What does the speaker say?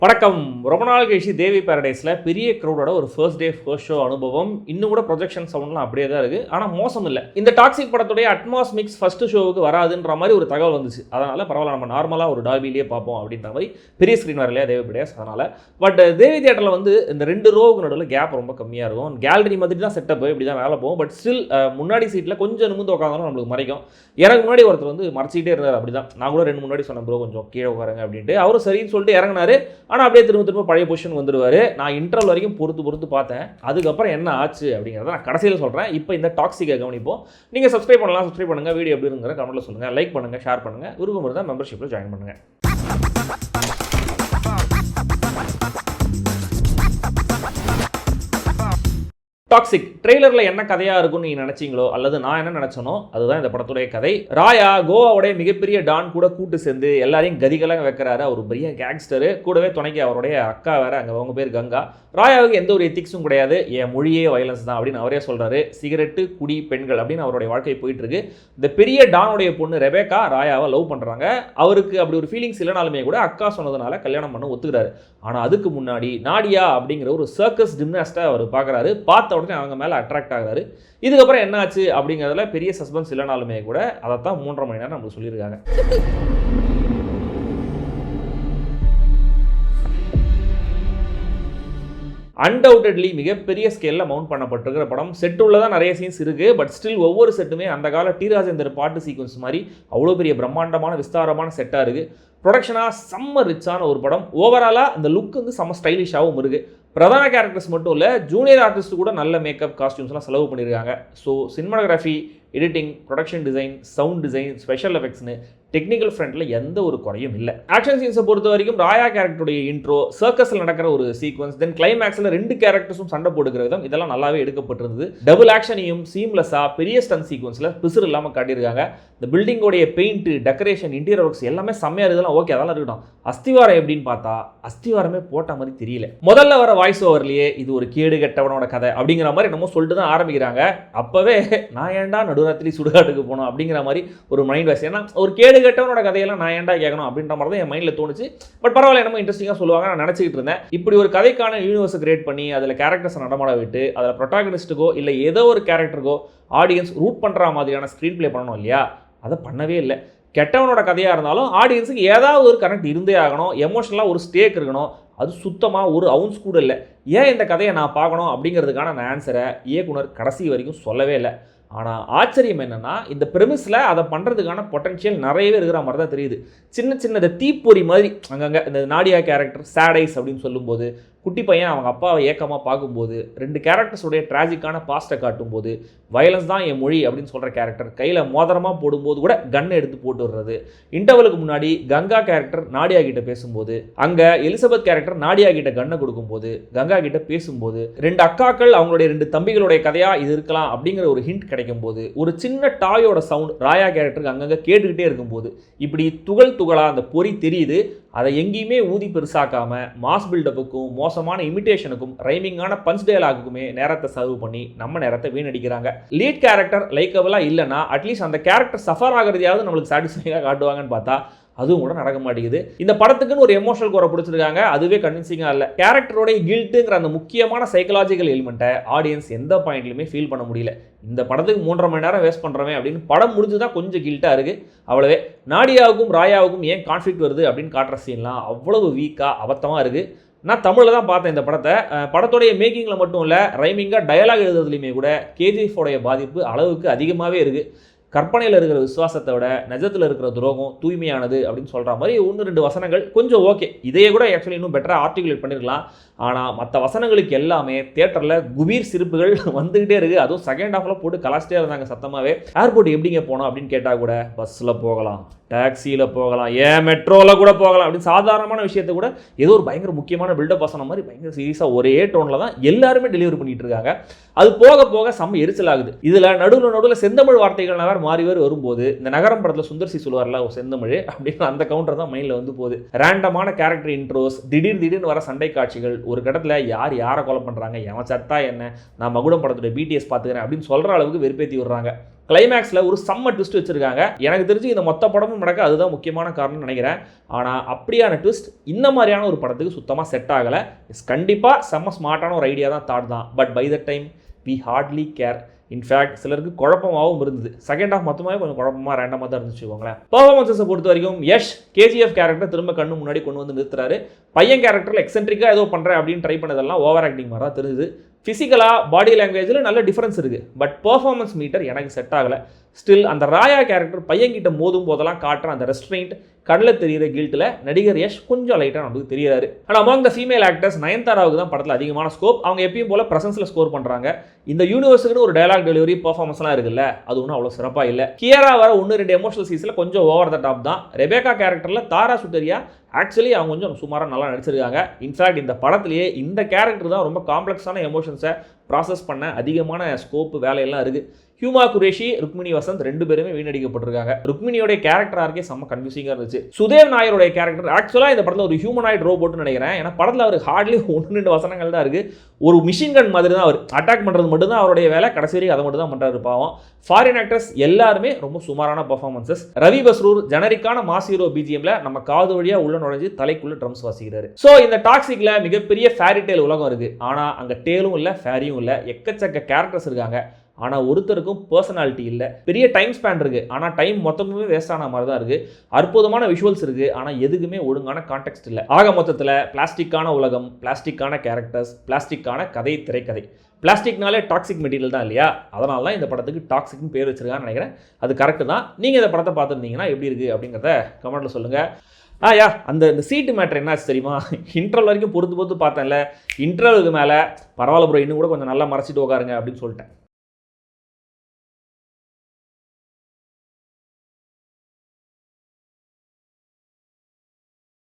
வணக்கம். ரொம்ப நாள் கழிச்சு தேவி பாரடைஸில் பெரிய க்ரௌடோட ஒரு ஃபர்ஸ்ட் டே ஃபர்ஸ்ட் ஷோ அனுபவம். இன்னும் கூட ப்ரொஜெக்ஷன் சவுண்ட்லாம் அப்படியே தான் இருக்குது. ஆனால் மோசம் இல்லை. இந்த டாக்ஸிக் படத்துடைய அட்மாஸ்மிக்ஸ் ஃபஸ்ட்டு ஷோவுக்கு வராதுன்ற மாதிரி ஒரு தகவல் வந்துச்சு. அதனால் பரவாயில்ல, நம்ம நார்மலாக ஒரு டால்பிலேயே பார்ப்போம் அப்படின்ற மாதிரி பெரிய ஸ்க்ரீன் வரலையா தேவி பாரடைஸ். அதனால் பட் தேவி தியேட்டரில் வந்து இந்த 2 ரோவுக்கு நடுவில் கேப் ரொம்ப கம்மியாக இருக்கும். கேலரி மாதிரி தான் செட்டப், இப்படி தான் வேலை போகும். பட் ஸ்டில் முன்னாடி சீட்டில் கொஞ்சம் நிமிந்து உட்காந்தாலும் நம்மளுக்கு மறைக்கும். எனக்கு முன்னாடி ஒருத்தர் வந்து மறைச்சிக்கிட்டே இருந்தார். அப்படி தான் நான் கூட 2 முன்னாடி சொன்னேன், ப்ரோ கொஞ்சம் கீழே உட்காருங்க அப்படின்ட்டு. அவரும் சரின்னு சொல்லிட்டு இறங்கினாரு. ஆனால் அப்படியே திரும்ப பழைய பொசிஷன் வந்துடுவார். நான் இன்டர்வல் வரைக்கும் பொறுத்து பார்த்தேன். அதுக்கப்புறம் என்ன ஆச்சு அப்படிங்கிறத நான் கடைசியில் சொல்கிறேன். இப்போ இந்த டாக்ஸிக்கை கவனிப்போம். நீங்கள் சப்ஸ்கிரைப் பண்ணலாம், சப்ஸ்கிரைப் பண்ணுங்கள். வீடியோ எப்படி இருங்கிற கமெண்ட்டில் சொல்லுங்கள். லைக் பண்ணுங்கள், ஷேர் பண்ணுங்கள். விருப்பம் இருந்தால் மெம்பர்ஷிப்பில் ஜாயின் பண்ணுங்கள். டாக்ஸிக் ட்ரெய்லரில் என்ன கதையாக இருக்கும்னு நீங்கள் நினச்சிங்களோ அல்லது நான் என்ன நினச்சனோ அதுதான் இந்த படத்துடைய கதை. ராயா கோவாவுடைய மிகப்பெரிய டான் கூட கூட்டு சேர்ந்து எல்லாரையும் கதிகளாக வைக்கிறாரு. அவர் பெரிய கேங்ஸ்டரு, கூடவே துணைக்கு அவருடைய அக்கா வேறு, அங்கே அவங்க பேர் கங்கா. ராயாவுக்கு எந்த ஒரு எத்திக்ஸும் கிடையாது, என் மொழியே வயலன்ஸ் தான் அப்படின்னு அவரே சொல்கிறாரு. சிகரெட்டு, குடி, பெண்கள் அப்படின்னு அவருடைய வாழ்க்கை போயிட்டுருக்கு. இந்த பெரிய டானுடைய பொண்ணு ரெபேக்கா ராயாவை லவ் பண்ணுறாங்க. அவருக்கு அப்படி ஒரு ஃபீலிங்ஸ் இல்லைனாலுமே கூட அக்கா சொன்னதுனால கல்யாணம் பண்ண ஒத்துக்கிறாரு. ஆனால் அதுக்கு முன்னாடி நாடியா அப்படிங்கிற ஒரு சர்க்கஸ் ஜிம்னாஸ்ட்டை அவர் பார்க்குறாரு. பார்த்த உடனே அவங்க மேலே அட்ராக்ட் ஆகிறாரு. இதுக்கப்புறம் என்ன ஆச்சு அப்படிங்கிறதுல பெரிய சஸ்பென்ஸ் இல்லைனாலுமே கூட அதைத்தான் 3.5 மணி நேரம் நம்மளுக்கு சொல்லியிருக்காங்க. அன்டவுட்டட்லி மிகப்பெரிய ஸ்கேலில் மவுண்ட் பண்ணப்பட்டிருக்கிற படம். செட்டுள்ள தான் நிறைய சீன்ஸ் இருக்குது. பட் ஸ்டில் ஒவ்வொரு செட்டுமே அந்த கால டி ராஜேந்தர் பாட்டு சீக்வன்ஸ் மாதிரி அவ்வளோ பெரிய பிரம்மாண்டமான விஸ்தாரமான செட்டாக இருக்குது. ப்ரொடக்ஷனாக செம்ம ரிச்சான ஒரு படம். ஓவராலாக அந்த லுக் வந்து செம்ம ஸ்டைலிஷாகவும் இருக்குது. பிரதான கேரக்டர்ஸ் மட்டும் இல்லை, ஜூனியர் ஆர்டிஸ்ட் கூட நல்ல மேக்கப், காஸ்டியூம்ஸ்லாம் செலவு பண்ணியிருக்காங்க. So cinematography, editing, production design, sound design, special எஃபெக்ட்ஸ்னு டெக்னிக்கல் ஃப்ரண்ட்டில் எந்த ஒரு குறையும் இல்லை. ஆக்ஷன் சீன்ஸை பொறுத்த வரைக்கும் ராயா கேரக்டருடைய இன்ட்ரோ, சர்க்கஸில் நடக்கிற ஒரு சீக்வன்ஸ், தென் கிளைமேக்ஸில் 2 கேரக்டர்ஸும் சண்டை போட்டுக்கிற விதம் இதெல்லாம் நல்லாவே எடுக்கப்பட்டிருந்தது. டபுள் ஆக்ஷனையும் சீம்லெஸ்ஸாக பெரிய ஸ்டன் சீக்வன்ஸில் பிசுறு இல்லாமல் காட்டியிருக்காங்க. இந்த பில்டிங்கோடைய பெயிண்ட், டெக்கரேஷன், இன்டீரியர் ஒர்க்ஸ் எல்லாமே செம்மையாக இதெல்லாம் ஓகே, அதெல்லாம் இருக்கட்டும். அஸ்திவாரம் எப்படின்னு பார்த்தா அஸ்திவாரமே போட்ட மாதிரி தெரியல. முதல்ல வர வாய்ஸ் ஓவர்லேயே இது ஒரு கேடு கெட்டவனோட கதை அப்படிங்கிற மாதிரி என்னமோ சொல்லிட்டு தான் ஆரம்பிக்கிறாங்க. அப்போவே நான் ஏன்டா நடுராத்திரி சுடுகாட்டுக்கு போனோம் அப்படிங்கிற மாதிரி ஒரு மைண்ட் வாய்ஸ். ஏன்னா ஒரு கேடு கெட்டவனோட கதையெல்லாம் நான் ஏன்டா கேட்கணும் அப்படின்ற மாதிரி தான் என் மைண்டில் தோணுச்சு. பட் பரவாயில்ல, என்னமோ இன்ட்ரெஸ்டிங்காக சொல்லுவாங்க நான் நினச்சிக்கிட்டு இருந்தேன். இப்படி ஒரு கதைக்கான யூனிவர்ஸை கிரியேட் பண்ணி அதில் கேரக்டர்ஸை நடமாட விட்டு அதில் ப்ரொட்டாகனிஸ்ட்டுக்கோ இல்லை ஏதோ ஒரு கேரக்டருக்கோ ஆடியன்ஸ் ரூட் பண்ணுற மாதிரியான ஸ்க்ரீன் பிளே பண்ணணும் இல்லையா, அதை பண்ணவே இல்லை. கெட்டவனோட கதையாக இருந்தாலும் ஆடியன்ஸுக்கு ஏதாவது ஒரு கனெக்ட் இருந்தே ஆகணும், எமோஷனலாக ஒரு ஸ்டேக் இருக்கணும். அது சுத்தமாக ஒரு அவுன்ஸ் கூட இல்லை. ஏன் இந்த கதையை நான் பார்க்கணும் அப்படிங்கிறதுக்கான அந்த ஆன்சரை இயக்குனர் கடைசி வரைக்கும் சொல்லவே இல்லை. ஆனால் ஆச்சரியம் என்னென்னா, இந்த ப்ரெமிஸில் அதை பண்ணுறதுக்கான பொட்டன்ஷியல் நிறையவே இருக்கிற மாதிரி தான் தெரியுது. சின்ன சின்ன தீப்பொறி மாதிரி அங்கங்கே இந்த நாடியா கேரக்டர் சேடைஸ் அப்படின்னு சொல்லும்போது, குட்டி பையன் அவங்க அப்பாவை ஏக்கமாக பார்க்கும்போது, 2 கேரக்டர்ஸுடைய ட்ராஜிக்கான பாஸ்ட்டை காட்டும்போது, வயலன்ஸ் தான் என் மொழி அப்படின்னு சொல்கிற கேரக்டர் கையில் மோதிரமாக போடும்போது கூட கன்னை எடுத்து போட்டு விடுறது, இன்டர்வலுக்கு முன்னாடி கங்கா கேரக்டர் நாடியா கிட்ட பேசும்போது, அங்கே எலிசபெத் கேரக்டர் நாடியா கிட்ட கன்னை கொடுக்கும்போது, கங்கா கிட்ட பேசும்போது, 2 அக்காக்கள் அவங்களுடைய 2 தம்பிகளுடைய கதையாக இது இருக்கலாம் அப்படிங்கிற ஒரு ஹிண்ட் கிடைக்கும் போது, ஒரு சின்ன டாயோட சவுண்ட் ராயா கேரக்டருக்கு அங்கங்கே கேட்டுக்கிட்டே இருக்கும்போது, இப்படி துகள் துகளாக அந்த பொறி தெரியுது. அதை எங்கேயுமே ஊதி பெருசாக்காம மாஸ் பில்டப்புக்கும் மோசமான இமிட்டேஷனுக்கும் ரைமிங்கான பஞ்ச் டயலாகுக்குமே நேரத்தை சர்வ் பண்ணி நம்ம நேரத்தை வீணடிக்கிறாங்க. லீட் கேரக்டர் லைக்கபிளாக இல்லைன்னா அட்லீஸ்ட் அந்த கேரக்டர் சஃபர் ஆகிறதையாவது நம்மளுக்கு சாட்டிஸ்ஃபைங்காக காட்டுவாங்கன்னு பார்த்தா அதுவும் கூட நடக்க மாட்டேங்குது. இந்த படத்துக்குன்னு ஒரு எமோஷனல் கோரை பிடிச்சிருக்காங்க, அதுவே கன்வின்சிங்காக இல்லை. கேரக்டரோடைய கில்ட்டுங்கிற அந்த முக்கியமான சைக்கலாஜிக்கல் எலிமெண்ட்டை ஆடியன்ஸ் எந்த பாயிண்ட்லையுமே ஃபீல் பண்ண முடியல. இந்த படத்துக்கு 3.5 மணி நேரம் வேஸ்ட் பண்ணுறவன் அப்படின்னு படம் முடிஞ்சு தான் கொஞ்சம் கில்ட்டாக இருக்குது. அவ்வளவே. நாடியாவுக்கும் ராயாவுக்கும் ஏன் கான்ஃப்ளிக்ட் வருது அப்படின்னு காட்டுற சீன்லாம் அவ்வளவு வீக்காக அபத்தமாக இருக்குது. நான் தமிழில் தான் பார்த்தேன் இந்த படத்தை. படத்துடைய மேக்கிங்கில் மட்டும் இல்லை, ரைமிங்காக டயலாக் எழுதுறதுலையுமே கூட கேஜிஎஃபோடைய பாதிப்பு அளவுக்கு அதிகமாகவே இருக்குது. கற்பனையில் இருக்கிற விசுவாசத்தை விட நிஜத்தில் இருக்கிற துரோகம் தூய்மையானது அப்படின்னு சொல்கிற மாதிரி 1-2 வசனங்கள் கொஞ்சம் ஓகே. இதையே கூட ஆக்சுவலி இன்னும் பெட்டராக ஆர்டிகுலேட் பண்ணியிருக்கலாம். ஆனால் மற்ற வசனங்களுக்கு எல்லாமே தியேட்டரில் குபீர் சிரிப்புகள் வந்துக்கிட்டே இருக்குது. அதுவும் செகண்ட் ஹாஃபில் போட்டு கலாச்சிட்டே இருந்தாங்க சத்தமாகவே. ஏர்போர்ட் எப்படிங்க போனோம் அப்படின்னு கேட்டால் கூட பஸ்ஸில் போகலாம், டாக்ஸியில் போகலாம், ஏன் மெட்ரோவில் கூட போகலாம் அப்படின்னு சாதாரணமான விஷயத்தை கூட ஏதோ ஒரு பயங்கர முக்கியமான பில்டப் வசனம் மாதிரி பயங்கர சீரியஸாக ஒரே டோனில் தான் எல்லாருமே டெலிவரி பண்ணிட்டு இருக்காங்க. அது போக போக செம்ம எரிச்சல் ஆகுது. இதில் நடுவில் செந்தமிழ் வார்த்தைகள் நகர் மாறி வரும்போது இந்த நகரம் படத்தில் சுந்தர்சி சொல்லுவார்ல செந்தமிழ் அப்படின்னு அந்த கவுண்டர் தான் மைண்டில் வந்து போகுது. ரேண்டமான கேரக்டர் இன்ட்ரோஸ், திடீர்னு வர சண்டை காட்சிகள், ஒரு கட்டத்தில் யாரை கொலை பண்ணுறாங்க, எவன் சத்தா என்ன, நான் மகுடம் படத்துடைய பிடிஎஸ் பார்த்துக்கிறேன் அப்படின்னு சொல்கிற அளவுக்கு வெறுப்பேற்றி விடுறாங்க. கிளைமேக்ஸில் ஒரு செம்ம ட்விஸ்ட் வச்சிருக்காங்க. எனக்கு தெரிஞ்சு இந்த மொத்த படமும் நடக்க அதுதான் முக்கியமான காரணம்னு நினைக்கிறேன். ஆனால் அப்படியான ட்விஸ்ட் இந்த மாதிரியான ஒரு படத்துக்கு சுத்தமாக செட் ஆகலை. கண்டிப்பாக செம்ம ஸ்மார்ட்டான ஒரு ஐடியா தான், தாட் தான். But by the time we hardly care. In fact சிலருக்கு குழப்பமாகவும் இருந்தது. செகண்ட் ஹாஃப் மொத்தமாகவே கொஞ்சம் குழப்பமாக ரேண்டமாக தான் இருந்துச்சுக்கோங்களேன். பர்ஃபார்மன்ஸை பொறுத்த வரைக்கும் யஷ் கேஜிஎஃப் கேரக்டர் திரும்ப கண்ணு முன்னாடி கொண்டு வந்து நிறுத்துறாரு. பையன் கேரக்டரில் எக்ஸென்ட்ரிக்காக ஏதோ பண்ணுறேன் அப்படின்னு ட்ரை பண்ணதெல்லாம் ஓவர் ஆக்டிங் மாதிரி தான் தெரியுது. ஃபிசிக்கலாக பாடி லாங்குவேஜில் நல்ல டிஃப்ரென்ஸ் இருக்குது. பட் பர்ஃபார்மன்ஸ் மீட்டர் எனக்கு செட் ஆகலை. ஸ்டில் அந்த ராயா கேரக்டர் பையன்கிட்ட மோதும் போதெல்லாம் காட்டுற அந்த ரெஸ்ட்ரெயின்ட், கண்ணில் தெரிகிற கில்ட்டில் நடிகர் யஷ் கொஞ்சம் லைட்டாக நமக்கு தெரியாது. ஆனால் அமாங் த ஃபீமேல் ஆக்டர்ஸ் நயன்தாராவுக்கு தான் படத்தில் அதிகமான ஸ்கோப். அவங்க எப்பயும் போல ப்ரெசன்ஸில் ஸ்கோர் பண்ணுறாங்க. இந்த யூனிவர்ஸுக்குன்னு ஒரு டயலாக் டெலிவரி பர்ஃபார்மன்ஸ்லாம் இருக்குல்ல, அது ஒன்றும் அவ்வளோ சிறப்பாக இல்லை. கியரா வர 1-2 எமோஷனல் சீன்ஸில் கொஞ்சம் ஓவர் த டாப் தான். ரெபேக்கா கேரக்டரில் தாரா சுட்டரியா ஆக்சுவலி அவங்க கொஞ்சம் சுமாராக நல்லா நடிச்சிருக்காங்க. இன்ஃபேக்ட் இந்த படத்துலேயே இந்த கேரக்டர் தான் ரொம்ப காம்ப்ளெக்ஸான எமோஷன்ஸை ப்ராசஸ் பண்ண அதிகமான ஸ்கோப்பு வேலையெல்லாம் இருக்குது. ஹியூமா குரேஷி, ருக்மிணி வசந்த் 2 பேருமே வீணடிக்கப்பட்டிருக்காங்க. ருக்மிணியோடைய கேரக்டர் ஆர்க்கே செம்ம கன்ஃபியூசிங்காக இருந்துச்சு. சுதேவ் நாயருடைய கேரக்டர் ஆக்சுவலாக இந்த படத்தில் ஒரு ஹியூமனாய்ட் ரோபோட்னு நினைக்கிறேன். ஏன்னா படத்தில் அவர் ஹார்ட்லி 1-2 வசனங்கள் தான் இருக்குது. ஒரு மிஷின் கன் மாதிரி தான் அவர் அட்டாக் பண்ணுறது மட்டும்தான் அவருடைய வேலை. கடைசி வரைக்கும் அதை மட்டும் தான் பண்ணுறாரு பாவம். ஃபாரின் ஆக்டர்ஸ் எல்லாருமே ரொம்ப சுமாரான பர்ஃபார்மன்சஸ். ரவி பஸ்ரூர் ஜெனரிக்கான மாஸ் ஹீரோ பிஜிஎம்ல நம்ம காது வழியாக உள்ள நுழைஞ்சு தலைக்குள்ள ட்ரம்ஸ் வாசிக்கிறாரு. ஸோ இந்த டாக்ஸிக்ல மிகப்பெரிய ஃபேரி டேல் உலகம் இருக்கு. ஆனால் அங்கே டேலும் இல்லை, ஃபேரியும் இல்லை. எக்கச்சக்க கேரக்டர்ஸ் இருக்காங்க. ஆனால் ஒருத்தருக்கும் பர்சனாலிட்டி இல்லை. பெரிய டைம் ஸ்பேன் இருக்குது, ஆனால் டைம் மொத்தமுமே வேஸ்ட் ஆன மாதிரி தான் இருக்குது. அற்புதமான விஷுவல்ஸ் இருக்குது, ஆனால் எதுக்குமே ஒழுங்கான கான்டெக்ட் இல்லை. ஆக மொத்தத்தில் பிளாஸ்டிக்கான உலகம், பிளாஸ்டிக்கான கேரக்டர்ஸ், பிளாஸ்டிக்கான கதை, திரைக்கதை. பிளாஸ்டிக்னாலே டாக்ஸிக் மெட்டீரியல் தான் இல்லையா? அதனால தான் இந்த படத்துக்கு டாக்ஸிக்னு பேர் வச்சிருக்கான்னு நினைக்கிறேன். அது கரெக்டு தான். நீங்கள் இந்த படத்தை பார்த்துருந்தீங்கன்னா எப்படி இருக்குது அப்படிங்கிறத கமெண்ட்டில் சொல்லுங்கள். அந்த சீட்டு மேட்ரு என்னாச்சு தெரியுமா? இன்டர்வல் வரைக்கும் பொறுத்து பார்த்தேன்ல, இன்டர்வலுக்கு மேலே பரவாயில்ல ப்ரோ, இன்னும் கூட கொஞ்சம் நல்லா மறைச்சிட்டு உட்காருங்க அப்படின்னு சொல்லிட்டேன்.